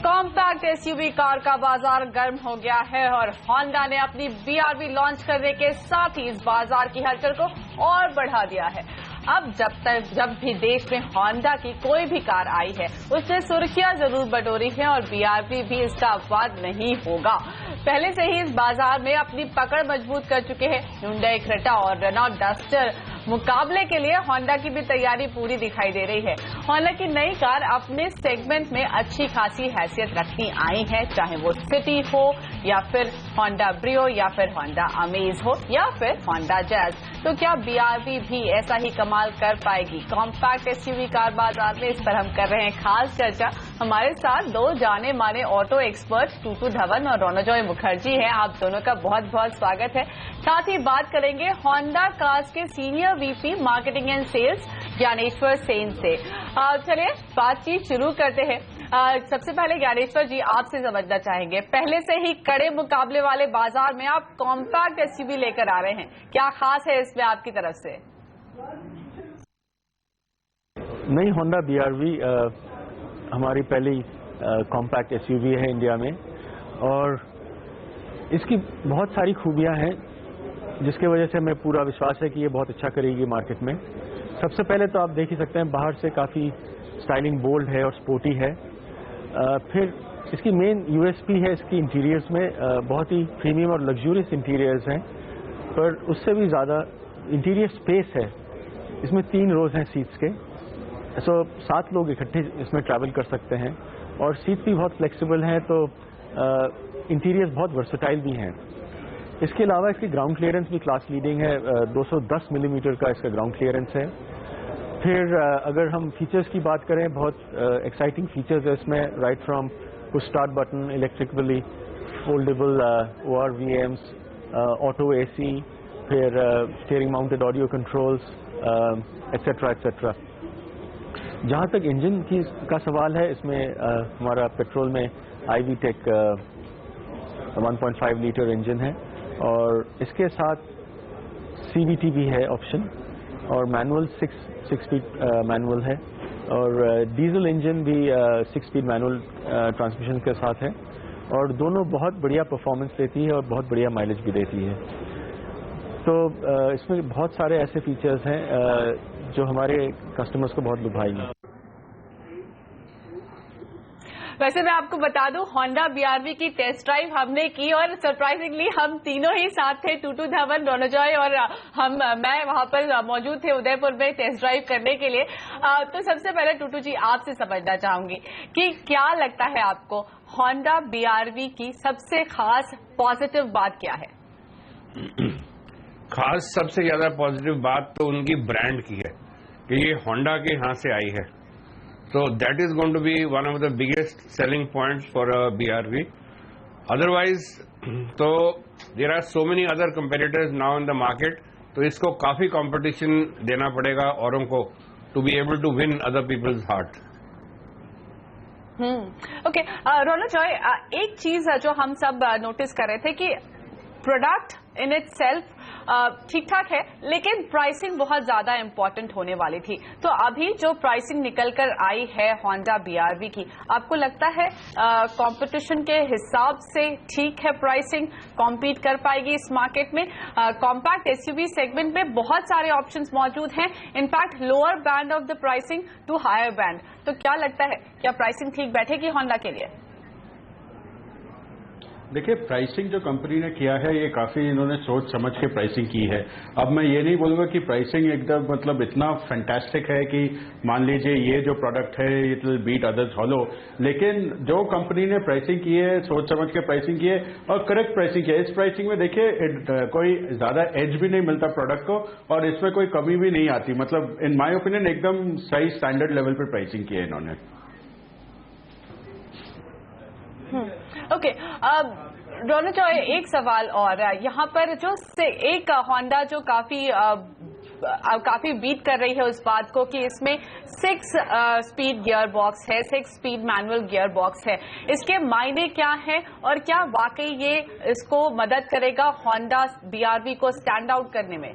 Compact SUV car का बाजार गर्म हो गया है और होंडा ने अपनी बीआरवी लॉन्च करने के साथ ही इस बाजार की हलचल को और बढ़ा दिया है। अब जब भी देश में होंडा की कोई भी कार आई है उसने सुर्खियां जरूर बटोरी है और बीआरवी भी इसका अपवाद नहीं होगा। पहले से ही इस बाजार में अपनी पकड़ मजबूत कर चुके हैं Hyundai Creta और रेनॉल्ट डस्टर। मुकाबले के लिए होंडा की भी तैयारी पूरी दिखाई दे रही है। होंडा की नई कार अपने सेगमेंट में अच्छी खासी हैसियत रखती आई है, चाहे वो सिटी हो या फिर होंडा ब्रियो या फिर होंडा अमेज हो या फिर होंडा जैज। तो क्या बीआरवी भी ऐसा ही कमाल कर पाएगी कॉम्पैक्ट एसयूवी कार बाजार में? इस पर हम कर रहे हैं खास चर्चा। हमारे साथ दो जाने माने ऑटो एक्सपर्ट टूटू धवन और रोनोजॉय मुखर्जी हैं। आप दोनों का बहुत बहुत स्वागत है। साथ ही बात करेंगे होंडा कार्स के senior VP marketing and sales Gyaneshwar Sen से। चलिए बातचीत शुरू करते हैं। सबसे पहले ज्ञानेश्वर जी आपसे समझना चाहेंगे, पहले से ही कड़े मुकाबले वाले बाजार में आप कॉम्पैक्ट एसयूवी लेकर आ रहे हैं, क्या खास है इसमें आपकी तरफ से? नई होंडा बीआरवी हमारी पहली कॉम्पैक्ट एसयूवी है इंडिया में और इसकी बहुत सारी खूबियां हैं जिसके वजह से हमें पूरा विश्वास है कि ये बहुत अच्छा करेगी मार्केट में। सबसे पहले तो आप देख ही सकते हैं बाहर से काफ़ी स्टाइलिंग बोल्ड है और स्पोर्टी है। फिर इसकी मेन यूएसपी है इसकी इंटीरियर्स में, बहुत ही प्रीमियम और लग्जूरियस इंटीरियर्स हैं, पर उससे भी ज़्यादा इंटीरियर स्पेस है। इसमें 3 रोज हैं सीट्स के, सो 7 लोग इकट्ठे इसमें ट्रैवल कर सकते हैं और सीट भी बहुत फ्लेक्सिबल हैं, तो इंटीरियर्स बहुत वर्सेटाइल भी हैं। इसके अलावा इसकी ग्राउंड क्लियरेंस भी क्लास लीडिंग है, 210 मिलीमीटर का इसका ग्राउंड क्लियरेंस है। फिर अगर हम फीचर्स की बात करें, बहुत एक्साइटिंग फीचर्स है इसमें, right from push start button, electrically foldable ORVMs, auto AC, फिर steering mounted audio controls etcetera etcetera. जहाँ तक इंजन का सवाल है, इसमें हमारा पेट्रोल में iVTEC 1.5 लीटर इंजन है और इसके साथ CVT भी है ऑप्शन और मैनुअल 6 स्पीड मैनुअल है और डीजल इंजन भी 6 स्पीड मैनुअल ट्रांसमिशन के साथ है और दोनों बहुत बढ़िया परफॉर्मेंस देती है और बहुत बढ़िया माइलेज भी देती है। तो इसमें बहुत सारे ऐसे फीचर्स हैं जो हमारे कस्टमर्स को बहुत लुभाएंगे। वैसे मैं आपको बता दूं, होंडा बीआरवी की टेस्ट ड्राइव हमने की और सरप्राइजिंगली हम तीनों ही साथ थे, टूटू धवन, रोनोजॉय और मैं वहां पर मौजूद थे उदयपुर में टेस्ट ड्राइव करने के लिए। तो सबसे पहले टूटू जी आपसे समझना चाहूंगी कि क्या लगता है आपको होंडा बीआरवी की सबसे खास पॉजिटिव बात क्या है? खास सबसे ज्यादा पॉजिटिव बात तो उनकी ब्रांड की है कि ये होंडा के यहाँ से आई है, so that is going to be one of the biggest selling points for a BRV. Otherwise, तो there are so many other competitors now in the market, तो इसको काफी competition देना पड़ेगा औरों को to be able to win other people's heart. Okay, Ronojoy, एक चीज जो हम सब नोटिस कर रहे थे कि प्रोडक्ट इन इट सेल्फ ठीक ठाक है, लेकिन प्राइसिंग बहुत ज्यादा इंपॉर्टेंट होने वाली थी। तो अभी जो प्राइसिंग निकल कर आई है होंडा बीआरवी की, आपको लगता है कंपटीशन के हिसाब से ठीक है प्राइसिंग, कॉम्पीट कर पाएगी इस मार्केट में? कॉम्पैक्ट एसयूवी सेगमेंट में बहुत सारे ऑप्शंस मौजूद हैं, in fact lower band of the pricing to higher band. तो क्या लगता है, क्या प्राइसिंग ठीक बैठेगी होंडा के लिए? देखिए, प्राइसिंग जो कंपनी ने किया है ये काफी इन्होंने सोच समझ के प्राइसिंग की है। अब मैं ये नहीं बोलूंगा कि प्राइसिंग एकदम मतलब इतना फैंटास्टिक है कि मान लीजिए ये जो प्रोडक्ट है it will beat others hollow, लेकिन जो कंपनी ने प्राइसिंग की है सोच समझ के प्राइसिंग की है और करेक्ट प्राइसिंग की है। इस प्राइसिंग में देखिए कोई ज्यादा एज भी नहीं मिलता प्रोडक्ट को और इसमें कोई कमी भी नहीं आती, मतलब इन माई ओपिनियन एकदम सही स्टैंडर्ड लेवल पर प्राइसिंग की है इन्होंने। ओके, रोनोजॉय, एक सवाल और, यहाँ पर जो एक होंडा जो काफी बीट कर रही है उस बात को कि इसमें 6 स्पीड गियर बॉक्स है, 6 स्पीड मैनुअल गियर बॉक्स है, इसके मायने क्या है और क्या वाकई ये इसको मदद करेगा होंडा बीआरवी को स्टैंड आउट करने में?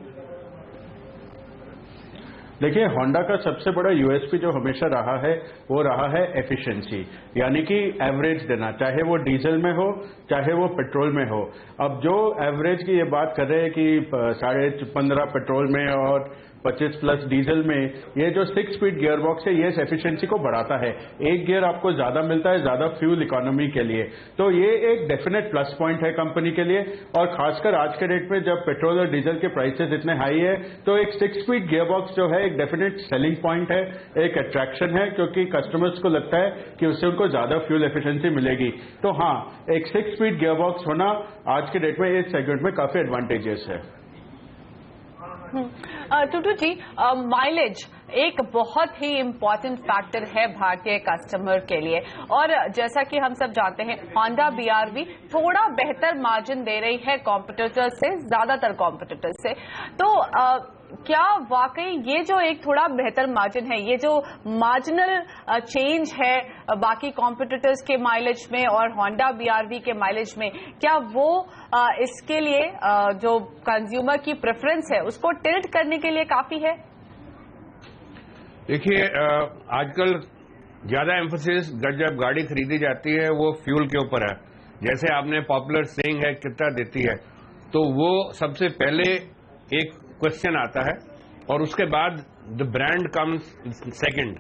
देखिए, होंडा का सबसे बड़ा यूएसपी जो हमेशा रहा है वो रहा है एफिशिएंसी, यानी कि एवरेज देना, चाहे वो डीजल में हो चाहे वो पेट्रोल में हो। अब जो एवरेज की ये बात कर रहे हैं कि 15.5 पेट्रोल में और 25+ डीजल में, ये जो 6 स्पीड गियर बॉक्स है ये एफिशिएंसी को बढ़ाता है। एक गियर आपको ज्यादा मिलता है, ज्यादा फ्यूल इकोनॉमी के लिए, तो ये एक डेफिनेट प्लस पॉइंट है कंपनी के लिए। और खासकर आज के डेट में जब पेट्रोल और डीजल के प्राइसेस इतने हाई है, तो एक 6 स्पीड गियर बॉक्स जो है एक डेफिनेट सेलिंग पॉइंट है, एक अट्रैक्शन है, क्योंकि कस्टमर्स को लगता है कि उससे उनको ज्यादा फ्यूल एफिशिएंसी मिलेगी। तो हाँ, एक 6 स्पीड गियर बॉक्स होना आज के डेट में इस सेगमेंट में काफी एडवांटेजेस है। टूटू जी, माइलेज एक बहुत ही इम्पोर्टेंट फैक्टर है भारतीय कस्टमर के लिए, और जैसा कि हम सब जानते हैं होंडा बीआरवी थोड़ा बेहतर मार्जिन दे रही है कॉम्पिटिटर्स से, ज्यादातर कॉम्पिटिटर्स से। तो क्या वाकई ये जो एक थोड़ा बेहतर मार्जिन है, ये जो मार्जिनल चेंज है बाकी कॉम्पिटिटर्स के माइलेज में और होंडा बीआरवी के माइलेज में, क्या वो इसके लिए जो कंज्यूमर की प्रेफरेंस है उसको टिल्ट करने के लिए काफी है? देखिए, आजकल ज्यादा एम्फोसिस जब गाड़ी खरीदी जाती है वो फ्यूल के ऊपर है। जैसे आपने पॉपुलर सेइंग है कितना देती है, तो वो सबसे पहले एक क्वेश्चन आता है और उसके बाद द ब्रांड कम्स सेकंड।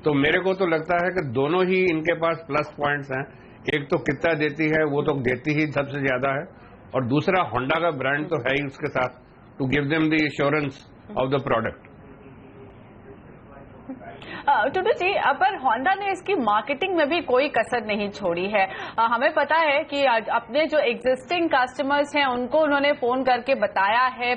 तो मेरे को तो लगता है कि दोनों ही इनके पास प्लस पॉइंट्स हैं। एक तो कितना देती है, वो तो देती ही सबसे ज्यादा है, और दूसरा होंडा का ब्रांड तो है ही उसके साथ, to give them the assurance of the product. Tutu ji, पर होंडा ने इसकी मार्केटिंग में भी कोई कसर नहीं छोड़ी है। हमें पता है कि अपने जो एग्जिस्टिंग कस्टमर्स हैं उनको उन्होंने फोन करके बताया है,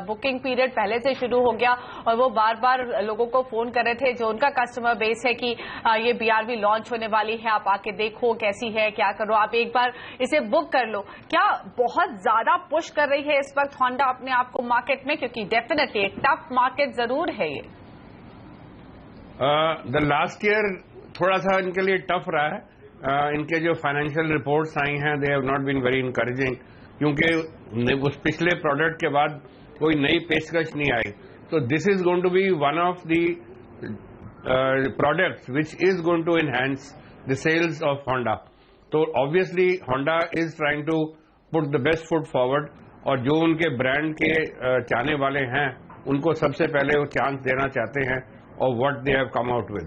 बुकिंग पीरियड पहले से शुरू हो गया और वो बार बार लोगों को फोन कर रहे थे जो उनका कस्टमर बेस है कि ये बीआरवी लॉन्च होने वाली है, आप आके देखो कैसी है, क्या करो, आप एक बार इसे बुक कर लो। क्या बहुत ज्यादा पुश कर रही है इस वक्त होंडा अपने आप को मार्केट में? क्योंकि डेफिनेटली एक टफ मार्केट जरूर है ये। द लास्ट ईयर थोड़ा सा इनके लिए टफ रहा है। इनके जो फाइनेंशियल रिपोर्ट्स आई हैं they have not been very encouraging, क्योंकि उस पिछले प्रोडक्ट के बाद कोई नई पेशकश नहीं आई। तो this is going to be one of the products which is going to enhance the sales of Honda. तो obviously Honda is trying to put the best foot forward, और जो उनके ब्रांड के चाहने वाले हैं उनको सबसे पहले वो चांस देना चाहते हैं और what they have come out with.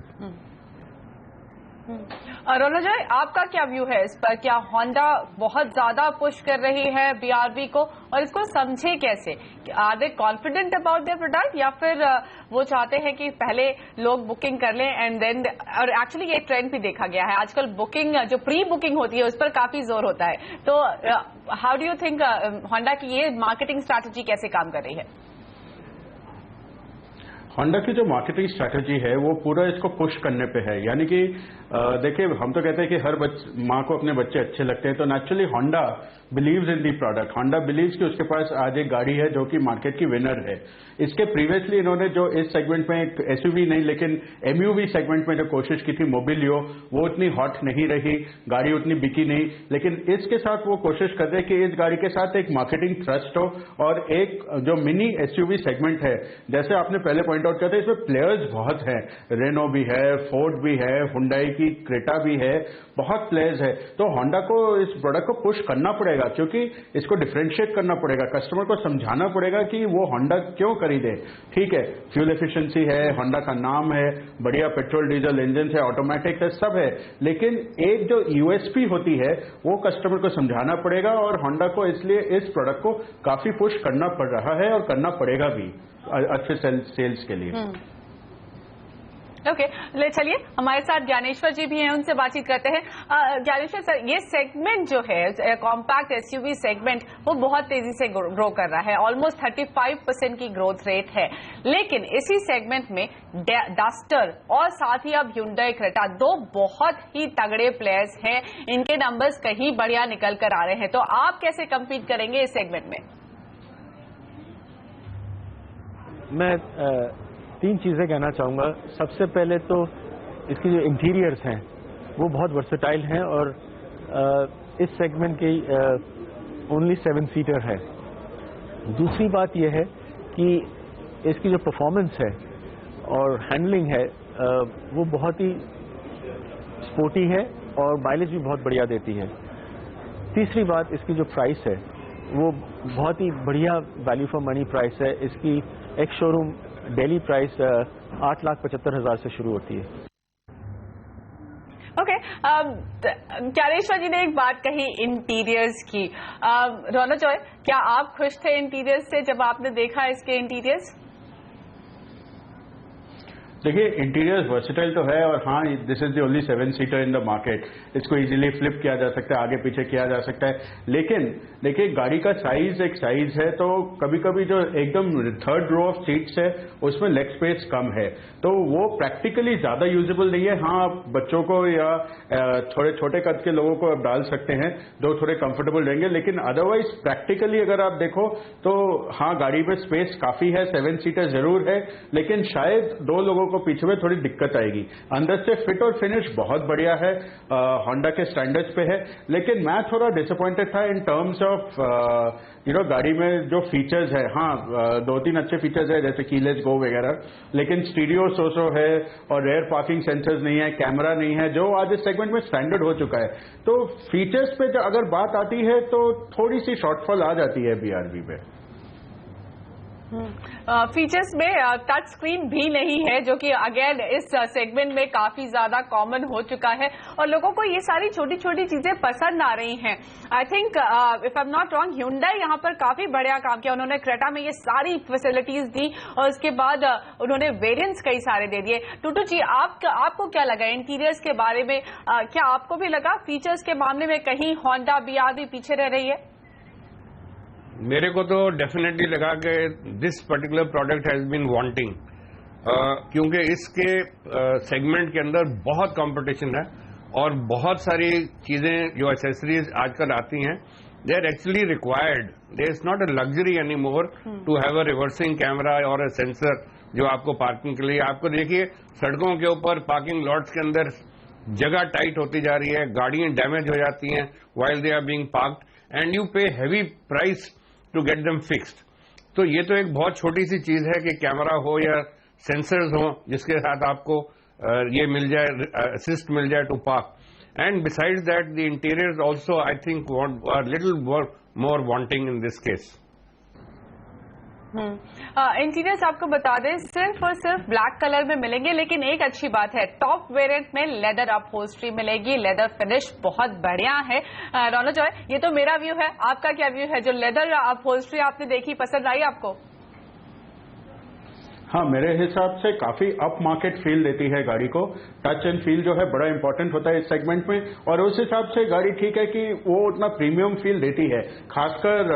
Ronojoy, आपका क्या व्यू है इस पर? क्या होंडा बहुत ज्यादा पुश कर रही है बीआरवी को, और इसको समझे कैसे? Are they confident about their product, या फिर वो चाहते हैं कि पहले लोग बुकिंग कर लें एंड देन? और एक्चुअली ये ट्रेंड भी देखा गया है आजकल, बुकिंग जो प्री बुकिंग होती है उस पर काफी जोर होता है। तो how do you think Honda की ये मार्केटिंग स्ट्रैटेजी कैसे काम कर रही है? होंडा की जो मार्केटिंग स्ट्रैटेजी है वो पूरा इसको पुश करने पे है। यानी कि देखिए, हम तो कहते हैं कि हर माँ को अपने बच्चे अच्छे लगते हैं, तो naturally Honda believes in the product. Honda believes कि उसके पास आज एक गाड़ी है जो कि मार्केट की विनर है। इसके प्रीवियसली इन्होंने जो इस सेगमेंट में एक एसयूवी नहीं लेकिन एमयूवी सेगमेंट में जो कोशिश की थी मोबिलियो, वो उतनी हॉट नहीं रही, गाड़ी उतनी बिकी नहीं। लेकिन इसके साथ वो कोशिश कर रहे हैं कि इस गाड़ी के साथ एक मार्केटिंग थ्रस्ट हो, और एक जो मिनी एसयूवी सेगमेंट है, जैसे आपने पहले पॉइंट आउट किया था, इसमें प्लेयर्स बहुत हैं, रेनो भी है, फोर्ड भी है, हुंडई की क्रेटा भी है, बहुत प्लेयर्स है। तो होंडा को इस प्रोडक्ट को पुश करना पड़ेगा, क्योंकि इसको डिफरेंशिएट करना पड़ेगा, कस्टमर को समझाना पड़ेगा कि वो होंडा क्यों खरीदे। ठीक है, फ्यूल एफिशिएंसी है, होंडा का नाम है, बढ़िया पेट्रोल डीजल इंजन है, ऑटोमेटिक है, सब है, लेकिन एक जो यूएसपी होती है वो कस्टमर को समझाना पड़ेगा, और होंडा को इसलिए इस प्रोडक्ट को काफी पुश करना पड़ रहा है और करना पड़ेगा भी अच्छे सेल्स के लिए। ओके, चलिए हमारे साथ ज्ञानेश्वर जी भी हैं, उनसे बातचीत करते हैं। ज्ञानेश्वर सर, ये सेगमेंट जो है कॉम्पैक्ट एसयूवी सेगमेंट, वो बहुत तेजी से ग्रो कर रहा है, ऑलमोस्ट 35% की ग्रोथ रेट है। लेकिन इसी सेगमेंट में डस्टर और साथ ही अब ह्युंडई क्रेटा, दो बहुत ही तगड़े प्लेयर्स हैं, इनके नंबर्स कहीं बढ़िया निकल कर आ रहे हैं। तो आप कैसे कम्पीट करेंगे इस सेगमेंट में? मैं तीन चीज़ें कहना चाहूँगा। सबसे पहले तो इसकी जो इंटीरियर्स हैं वो बहुत वर्सेटाइल हैं, और इस सेगमेंट की ओनली 7 सीटर है। दूसरी बात यह है कि इसकी जो परफॉर्मेंस है और हैंडलिंग है वो बहुत ही स्पोर्टी है और माइलेज भी बहुत बढ़िया देती है। तीसरी बात, इसकी जो प्राइस है वो बहुत ही बढ़िया वैल्यू फॉर मनी प्राइस है। इसकी एक शोरूम डेली प्राइस 8,75,000 से शुरू होती है। ओके, ज्ञानेश्वर जी ने एक बात कही इंटीरियर्स की। रौनक जॉय, क्या आप खुश थे इंटीरियर्स से जब आपने देखा इसके इंटीरियर्स? देखिए, इंटीरियर्स वर्सेटाइल तो है और हाँ, this is the only 7 seater in the market. इसको इजीली फ्लिप किया जा सकता है, आगे पीछे किया जा सकता है। लेकिन देखिए, गाड़ी का साइज एक साइज है, तो कभी कभी जो एकदम थर्ड रो ऑफ सीट्स है उसमें लेग स्पेस कम है, तो वो प्रैक्टिकली ज्यादा यूजेबल नहीं है। हाँ, आप बच्चों को या थोड़े छोटे कद के लोगों को आप डाल सकते हैं जो थोड़े कंफर्टेबल रहेंगे, लेकिन अदरवाइज प्रैक्टिकली अगर आप देखो तो हाँ, गाड़ी में स्पेस काफी है, 7 सीटर जरूर है, लेकिन शायद 2 लोगों को पीछे में थोड़ी दिक्कत आएगी। अंदर से फिट और फिनिश बहुत बढ़िया है, होंडा के स्टैंडर्ड्स पे है, लेकिन मैं थोड़ा डिसअपॉइंटेड था इन टर्म्स ऑफ गाड़ी में जो फीचर्स है। हाँ, 2-3 अच्छे फीचर्स है जैसे कीलेस गो वगैरह, लेकिन स्टीरियो सोसो है और रेयर पार्किंग सेंसर्स नहीं है, कैमरा नहीं है, जो आज इस सेगमेंट में स्टैंडर्ड हो चुका है। तो फीचर्स पे अगर बात आती है तो थोड़ी सी शॉर्टफॉल आ जाती है BRV पे। फीचर्स में टच स्क्रीन भी नहीं है, जो कि अगेन इस सेगमेंट में काफी ज्यादा कॉमन हो चुका है और लोगों को ये सारी छोटी छोटी चीजें पसंद आ रही हैं। I think if I am not wrong, Hyundai यहाँ पर काफी बढ़िया काम किया। उन्होंने क्रेटा में ये सारी फैसिलिटीज दी और उसके बाद उन्होंने वेरिएंट्स कई सारे दे दिए। टूटू जी, आपको क्या लगा इंटीरियर्स के बारे में? क्या आपको भी लगा फीचर्स के मामले में कहीं Honda BRV पीछे रह रही है? मेरे को तो डेफिनेटली लगा कि this particular product has been wanting, क्योंकि इसके सेगमेंट के अंदर बहुत कंपटीशन है और बहुत सारी चीजें जो एक्सेसरीज आजकल आती हैं, they are actually required. There is not a luxury any more to have a reversing camera और अ सेंसर जो आपको पार्किंग के लिए। आपको देखिए, सड़कों के ऊपर पार्किंग लॉट्स के अंदर जगह टाइट होती जा रही है, गाड़ियां डैमेज हो जाती हैं while they are being parked and you pay heavy price to get them fixed. तो ये तो एक बहुत छोटी सी चीज है कि कैमरा हो या सेंसर्स हो जिसके साथ आपको ये मिल जाए, असिस्ट मिल जाए to park. And besides that the interiors also I think are little more wanting in this case. Interiors आपको बता दें सिर्फ और सिर्फ ब्लैक कलर में मिलेंगे, लेकिन एक अच्छी बात है, टॉप वेरिएंट में लेदर अपहोल्स्ट्री मिलेगी, लेदर फिनिश बहुत बढ़िया है। रौनक जॉय, ये तो मेरा व्यू है, आपका क्या व्यू है? जो लेदर अपहोल्स्ट्री आपने देखी, पसंद आई आपको? हाँ, मेरे हिसाब से काफी अप मार्केट फील देती है गाड़ी को। टच एंड फील जो है बड़ा इंपॉर्टेंट होता है इस सेगमेंट में, और उस हिसाब से गाड़ी ठीक है कि वो उतना प्रीमियम फील देती है। खासकर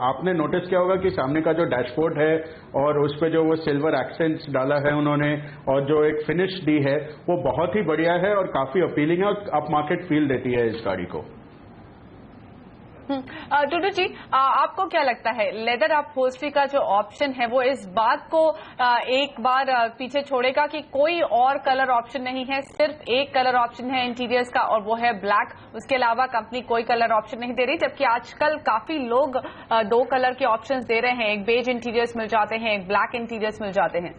आपने नोटिस किया होगा कि सामने का जो डैशबोर्ड है और उस पर जो वो सिल्वर एक्सेंट्स डाला है उन्होंने और जो एक फिनिश दी है वो बहुत ही बढ़िया है और काफी अपीलिंग है और अप मार्केट फील देती है इस गाड़ी को। टूटू जी, आपको क्या लगता है लेदर अपहोल्स्ट्री का जो ऑप्शन है वो इस बात को एक बार पीछे छोड़ेगा कि कोई और कलर ऑप्शन नहीं है, सिर्फ एक कलर ऑप्शन है इंटीरियर्स का और वो है ब्लैक, उसके अलावा कंपनी कोई कलर ऑप्शन नहीं दे रही, जबकि आजकल काफी लोग 2 कलर के ऑप्शंस दे रहे हैं, एक बेज इंटीरियर्स मिल जाते हैं, एक ब्लैक इंटीरियर्स मिल जाते हैं।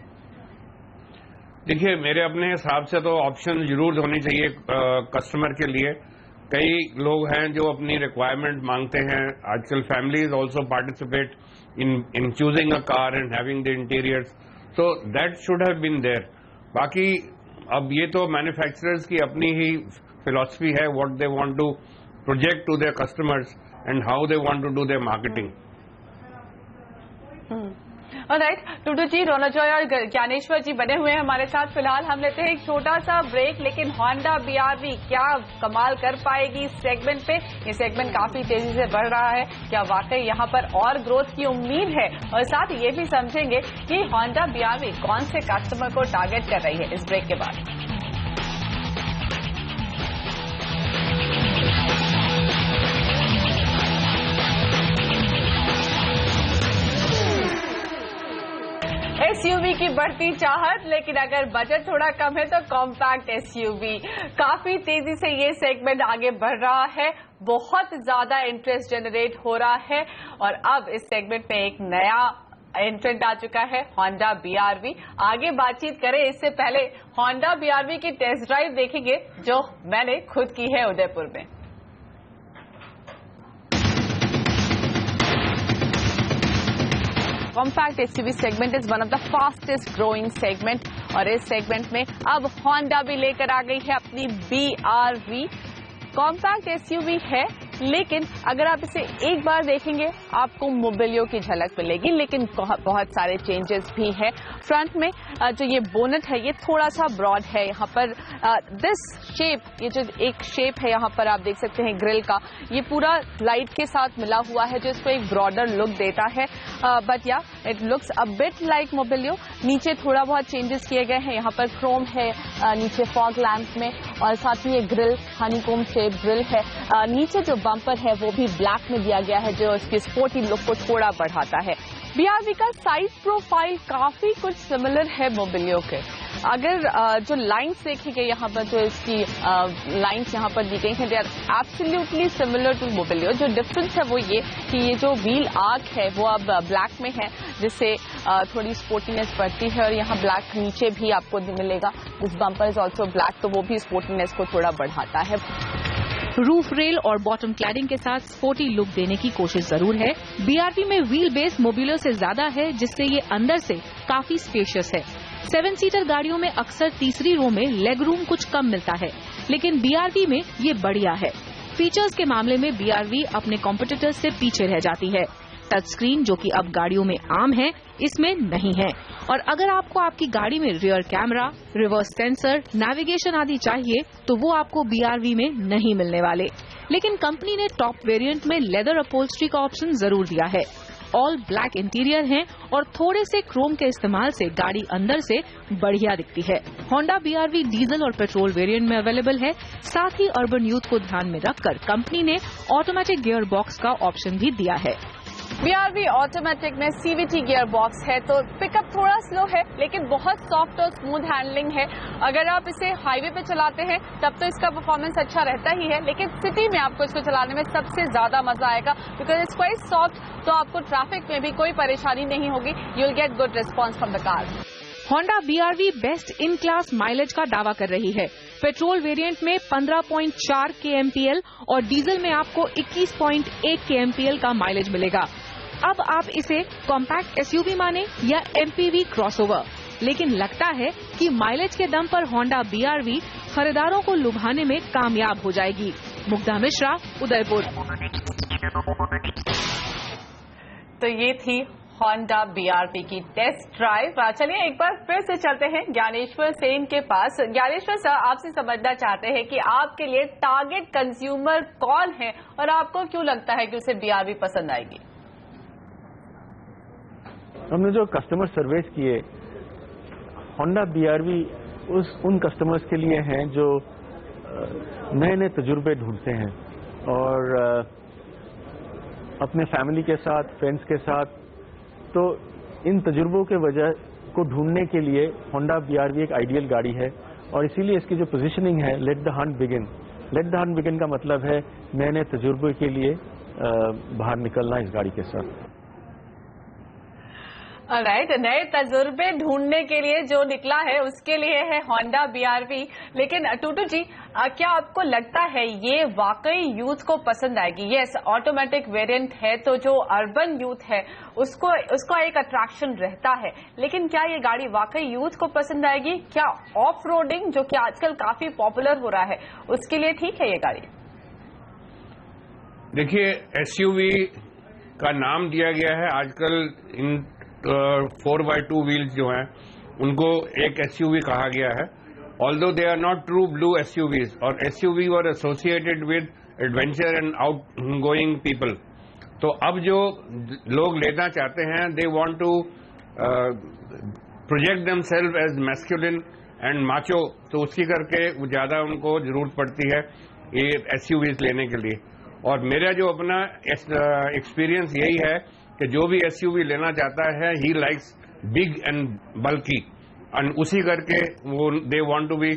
देखिए, मेरे अपने हिसाब से तो ऑप्शन जरूर होनी चाहिए कस्टमर के लिए। कई लोग हैं जो अपनी रिक्वायरमेंट मांगते हैं, आजकल families also participate in choosing a car and having the interiors, so that should have been there. बाकी अब ये तो मैन्युफैक्चरर्स की अपनी ही फिलॉसफी है, what they want to project to their customers and how they want to do their marketing. Alright, Tutu ji, Ronojoy और ज्ञानेश्वर जी बने हुए हैं हमारे साथ। फिलहाल हम लेते हैं एक छोटा सा ब्रेक, लेकिन Honda BRV क्या कमाल कर पाएगी इस सेगमेंट पे? ये सेगमेंट काफी तेजी से बढ़ रहा है, क्या वाकई यहाँ पर और ग्रोथ की उम्मीद है? और साथ ये भी समझेंगे कि Honda BRV कौन से कस्टमर को टारगेट कर रही है इस ब्रेक के बाद। SUV की बढ़ती चाहत, लेकिन अगर बजट थोड़ा कम है तो कॉम्पैक्ट SUV काफी तेजी से ये सेगमेंट आगे बढ़ रहा है, बहुत ज्यादा इंटरेस्ट जनरेट हो रहा है और अब इस सेगमेंट में एक नया एंट्रेंट आ चुका है Honda BR-V। आगे बातचीत करें इससे पहले Honda BR-V की टेस्ट ड्राइव देखेंगे जो मैंने खुद की है उदयपुर में। Compact SUV segment is one of the fastest growing segment और इस सेगमेंट में अब Honda भी लेकर आ गई है अपनी BR-V। कॉम्पैक्ट एसयूवी है लेकिन अगर आप इसे एक बार देखेंगे आपको मोबिलियो की झलक मिलेगी, लेकिन बहुत सारे चेंजेस भी हैं। फ्रंट में जो ये बोनट है ये थोड़ा सा ब्रॉड है, यहाँ पर दिस शेप, ये जो एक शेप है यहाँ पर आप देख सकते हैं ग्रिल का, ये पूरा लाइट के साथ मिला हुआ है जो इसको एक ब्रॉडर लुक देता है। बट या it looks a bit like Mobilio. नीचे थोड़ा बहुत चेंजेस किए गए हैं, यहाँ पर क्रोम है नीचे फॉग लैंप में और साथ ही ये ग्रिल हनीकोम शेप ग्रिल है। नीचे जो बम्पर है वो भी ब्लैक में दिया गया है जो इसकी स्पोर्टी लुक को थोड़ा बढ़ाता है। BR-V का साइड प्रोफाइल काफी कुछ सिमिलर है मोबिलियो के। अगर जो लाइंस देखेंगे यहाँ पर जो इसकी लाइंस यहाँ पर दी गई हैं they are absolutely similar to Mobilio. जो डिफरेंस है वो ये कि ये जो व्हील आर्क है वो अब ब्लैक में है जिससे थोड़ी स्पोर्टीनेस बढ़ती है और यहाँ ब्लैक नीचे भी आपको मिलेगा। This bumper is also black तो वो भी स्पोर्टीनेस को थोड़ा बढ़ाता है। रूफ रेल और बॉटम क्लैडिंग के साथ स्पोर्टी लुक देने की कोशिश जरूर है। BR-V में व्हील बेस मोबिलियो से ज्यादा है जिससे ये अंदर से काफी स्पेशियस है। 7 सीटर गाड़ियों में अक्सर तीसरी रो में लेग रूम कुछ कम मिलता है लेकिन BR-V में ये बढ़िया है। फीचर्स के मामले में BR-V अपने कॉम्पिटिटर्स से पीछे रह जाती है। टच स्क्रीन जो कि अब गाड़ियों में आम है इसमें नहीं है और अगर आपको आपकी गाड़ी में rear camera, reverse sensor, navigation आदि चाहिए तो वो आपको BR-V में नहीं मिलने वाले। लेकिन कंपनी ने टॉप वेरिएंट में लेदर अपहोल्स्ट्री का ऑप्शन जरूर दिया है। ऑल ब्लैक इंटीरियर है और थोड़े से क्रोम के इस्तेमाल से गाड़ी अंदर से बढ़िया दिखती है। Honda BR-V डीजल और पेट्रोल वेरिएंट में अवेलेबल है। साथ ही अर्बन यूथ को ध्यान में रखकर कंपनी ने ऑटोमेटिक गियर बॉक्स का ऑप्शन भी दिया है। BR-V ऑटोमेटिक में CVT गियर बॉक्स है तो पिकअप थोड़ा स्लो है लेकिन बहुत सॉफ्ट और स्मूथ हैंडलिंग है। अगर आप इसे हाईवे पे चलाते हैं तब तो इसका परफॉर्मेंस अच्छा रहता ही है, लेकिन सिटी में आपको इसको चलाने में सबसे ज्यादा मजा आएगा बिकॉज इट्स क्वाइट सॉफ्ट, तो आपको ट्रैफिक में भी कोई परेशानी नहीं होगी। You will get good response from the car. Honda BR-V best in class mileage का दावा कर रही है। पेट्रोल वेरिएंट में 15.4 kmpl और डीजल में आपको 21.1 kmpl का माइलेज मिलेगा। अब आप इसे कॉम्पैक्ट एसयूवी माने या MPV क्रॉसओवर, लेकिन लगता है कि माइलेज के दम पर Honda BR-V खरीदारों को लुभाने में कामयाब हो जाएगी। मुग्धा मिश्रा, उदयपुर। तो ये थी Honda BR-V की टेस्ट ड्राइव। चलिए एक बार फिर से चलते हैं ज्ञानेश्वर सेन के पास। ज्ञानेश्वर सर, आपसे समझना चाहते हैं कि आपके लिए टारगेट कंज्यूमर कौन है और आपको क्यों लगता है कि उसे BR-V पसंद आएगी? हमने जो कस्टमर सर्वेस किए, Honda BR-V उन कस्टमर्स के लिए हैं जो नए नए तजुर्बे ढूंढते हैं और अपने फैमिली के साथ, फ्रेंड्स के साथ, तो इन तजुर्बों के वजह को ढूंढने के लिए Honda BR-V एक आइडियल गाड़ी है और इसीलिए इसकी जो पोजीशनिंग है, let the Hunt begin. Let the Hunt begin का मतलब है नए नए तजुर्बे के लिए बाहर निकलना इस गाड़ी के साथ। राइट, नए तजुर्बे ढूंढने के लिए जो निकला है उसके लिए है Honda BR-V। लेकिन टूटू जी, क्या आपको लगता है ये वाकई यूथ को पसंद आएगी? यस, ऑटोमेटिक वेरिएंट है तो जो अर्बन यूथ है उसको एक अट्रैक्शन रहता है, लेकिन क्या ये गाड़ी वाकई यूथ को पसंद आएगी? क्या ऑफ रोडिंग जो कि आजकल काफी पॉपुलर हो रहा है उसके लिए ठीक है ये गाड़ी? देखिए, एसयूवी का नाम दिया गया है। आजकल इन 4x2 व्हील्स जो हैं उनको एक एसयूवी कहा गया है, although they are not true blue SUVs, और SUV were associated with adventure and outgoing people. तो अब जो लोग लेना चाहते हैं, they want to project themselves as masculine and macho, तो उसकी करके ज्यादा उनको जरूरत पड़ती है ये एसयूवीज लेने के लिए। और मेरा जो अपना एक्सपीरियंस यही है कि जो भी एसयूवी लेना चाहता है, he likes big and bulky, and उसी करके वो they want to be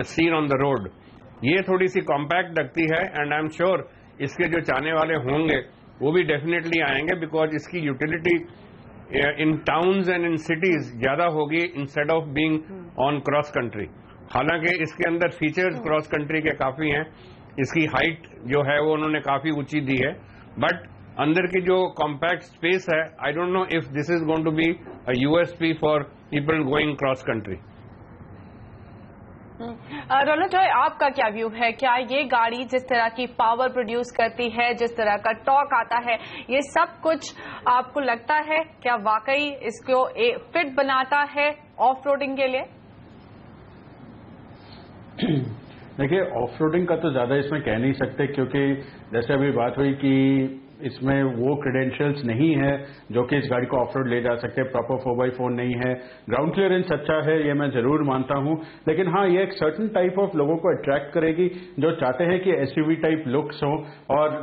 seen on the road. ये थोड़ी सी कॉम्पैक्ट लगती है एंड आई एम श्योर इसके जो चाहने वाले होंगे वो भी डेफिनेटली आएंगे, बिकॉज इसकी utility in towns and in cities ज्यादा होगी instead of being on cross country. हालांकि इसके अंदर फीचर्स क्रॉस कंट्री के काफी हैं, इसकी हाइट जो है वो उन्होंने काफी ऊंची दी है, बट अंदर की जो कॉम्पैक्ट स्पेस है, I don't know if this is going to be a USP for people going cross country. Ronojoy, आपका क्या व्यू है? क्या ये गाड़ी जिस तरह की पावर प्रोड्यूस करती है, जिस तरह का टॉर्क आता है, ये सब कुछ आपको लगता है क्या वाकई इसको फिट बनाता है ऑफ रोडिंग के लिए? देखिए, ऑफ रोडिंग का तो ज्यादा इसमें कह नहीं सकते, क्योंकि जैसे अभी बात हुई कि इसमें वो क्रेडेंशियल्स नहीं है जो कि इस गाड़ी को ऑफ रोड ले जा सकते, प्रॉपर 4x4 नहीं है, ग्राउंड क्लियरेंस अच्छा है, ये मैं जरूर मानता हूं, लेकिन हाँ, ये एक सर्टन टाइप ऑफ लोगों को अट्रैक्ट करेगी जो चाहते हैं कि एसयूवी टाइप लुक्स हो, और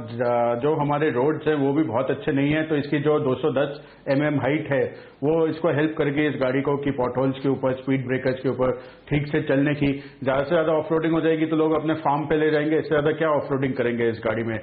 जो हमारे रोड्स हैं वो भी बहुत अच्छे नहीं है, तो इसकी जो 210 mm हाइट है वो इसको हेल्प करेगी इस गाड़ी को कि पॉटहोल्स के ऊपर, स्पीड ब्रेकर्स के ऊपर ठीक से चलने की। ज्यादा से ज्यादा ऑफ रोडिंग हो जाएगी तो लोग अपने फार्म पे ले जाएंगे, इससे ज्यादा क्या ऑफ रोडिंग करेंगे इस गाड़ी में।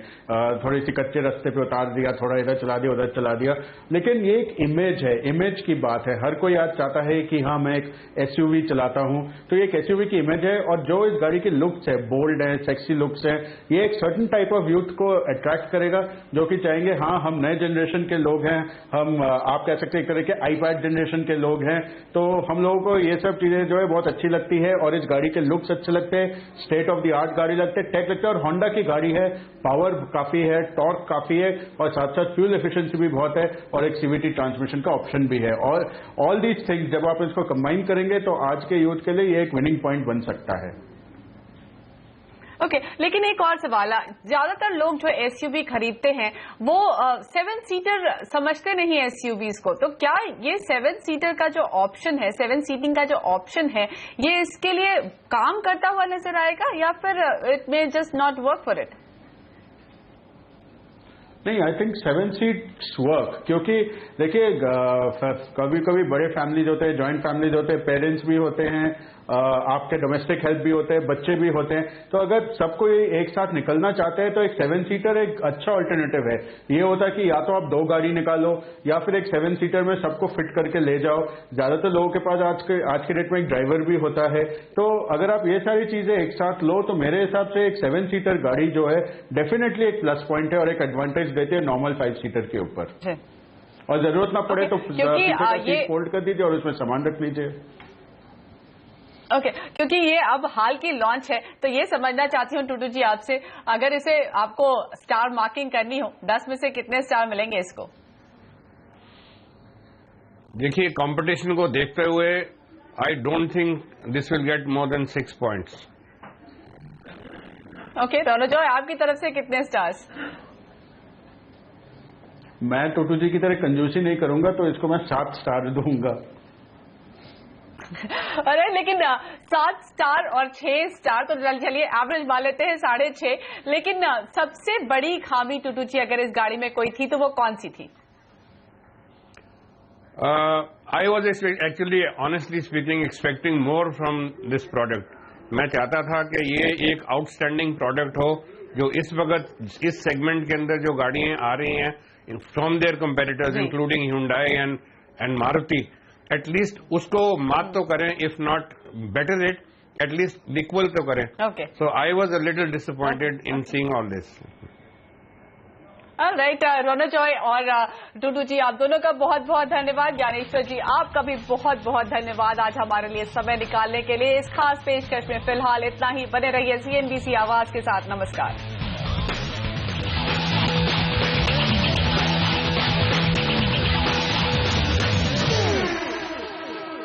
थोड़ी सी कच्चे रास्ते पे उतार दिया, थोड़ा इधर चला दिया, उधर चला दिया, लेकिन ये एक इमेज है, इमेज की बात है। हर कोई आज चाहता है कि हाँ, मैं एक एसयूवी चलाता हूं, तो ये एक एसयूवी की इमेज है, और जो इस गाड़ी की लुक्स है, बोल्ड है, सेक्सी लुक्स है, ये एक सर्टन टाइप ऑफ यूथ को अट्रैक्ट करेगा जो कि चाहेंगे हाँ, हम नए जनरेशन के लोग हैं, हम आप कह सकते हैं एक तरह के आईपैड जनरेशन के लोग हैं, तो हम लोगों को ये सब चीजें जो है बहुत अच्छी लगती है, और इस गाड़ी के लुक्स अच्छे लगते हैं, स्टेट ऑफ द आर्ट गाड़ी लगते हैं, टेक लगता है, और होंडा की गाड़ी है, पावर काफी है, टॉर्क काफी है, और साथ साथ फ्यूल एफिशिएंसी भी बहुत है, और एक सीवीटी ट्रांसमिशन का ऑप्शन भी है, और ऑल दीज थिंग्स जब आप इसको कंबाइन करेंगे तो आज के यूथ के लिए ये एक विनिंग पॉइंट बन सकता है। ओके, लेकिन एक और सवाल है, ज्यादातर लोग जो एसयूवी खरीदते हैं वो 7 सीटर समझते नहीं एसयूवीज को, तो क्या ये 7 सीटर का जो ऑप्शन है, 7 सीटिंग का जो ऑप्शन है, ये इसके लिए काम करता हुआ नजर आएगा, या फिर it may just not work for it? नहीं, आई थिंक 7 सीट्स वर्क, क्योंकि देखिए कभी कभी बड़े फैमिलीज होते हैं, जॉइंट फैमिलीज होते हैं, पेरेंट्स भी होते हैं, आपके डोमेस्टिक हेल्प भी होते हैं, बच्चे भी होते हैं, तो अगर सबको एक साथ निकलना चाहते हैं तो एक 7 सीटर एक अच्छा ऑल्टरनेटिव है। ये होता है कि या तो आप 2 गाड़ी निकालो या फिर एक 7 सीटर में सबको फिट करके ले जाओ। ज्यादातर लोगों के पास आज के डेट में एक ड्राइवर भी होता है, तो अगर आप ये सारी चीजें एक साथ लो तो मेरे हिसाब से एक 7 सीटर गाड़ी जो है डेफिनेटली एक प्लस पॉइंट है और एक एडवांटेज देते हैं नॉर्मल 5 सीटर के ऊपर। और जरूरत ना पड़े तो सीट फोल्ड कर दीजिए और उसमें सामान रख लीजिए। ओके, क्योंकि ये अब हाल की लॉन्च है, तो ये समझना चाहती हूँ टूटू जी आपसे, अगर इसे आपको स्टार मार्किंग करनी हो, 10 में से कितने स्टार मिलेंगे इसको? देखिए, कंपटीशन को देखते हुए I don't think this will get more than 6 points. Okay, Rono Joy, आपकी तरफ से कितने स्टार्स? मैं टूटू जी की तरह कंजूसी नहीं करूंगा, तो इसको मैं 7 स्टार दूंगा। अरे लेकिन 7 स्टार और 6 स्टार तो चलिए एवरेज मान लेते हैं 6.5, लेकिन सबसे बड़ी खामी टूटू जी अगर इस गाड़ी में कोई थी तो वो कौन सी थी? I was actually honestly speaking expecting more from this product. मैं चाहता था कि ये एक आउटस्टैंडिंग प्रोडक्ट हो जो इस वक्त इस सेगमेंट के अंदर जो गाड़ियां आ रही हैं from their competitors including Hyundai and Maruti, at least उसको मात तो करें, if not better it, at least equal तो करें। Okay, so I was a little disappointed in seeing all this. Right, Ronojoy और टूटू जी, आप दोनों का बहुत बहुत धन्यवाद। ज्ञानेश्वर जी, आपका भी बहुत बहुत धन्यवाद आज हमारे लिए समय निकालने के लिए। इस खास पेशकश में फिलहाल इतना ही। बने रहिए CNBC आवाज के साथ। नमस्कार।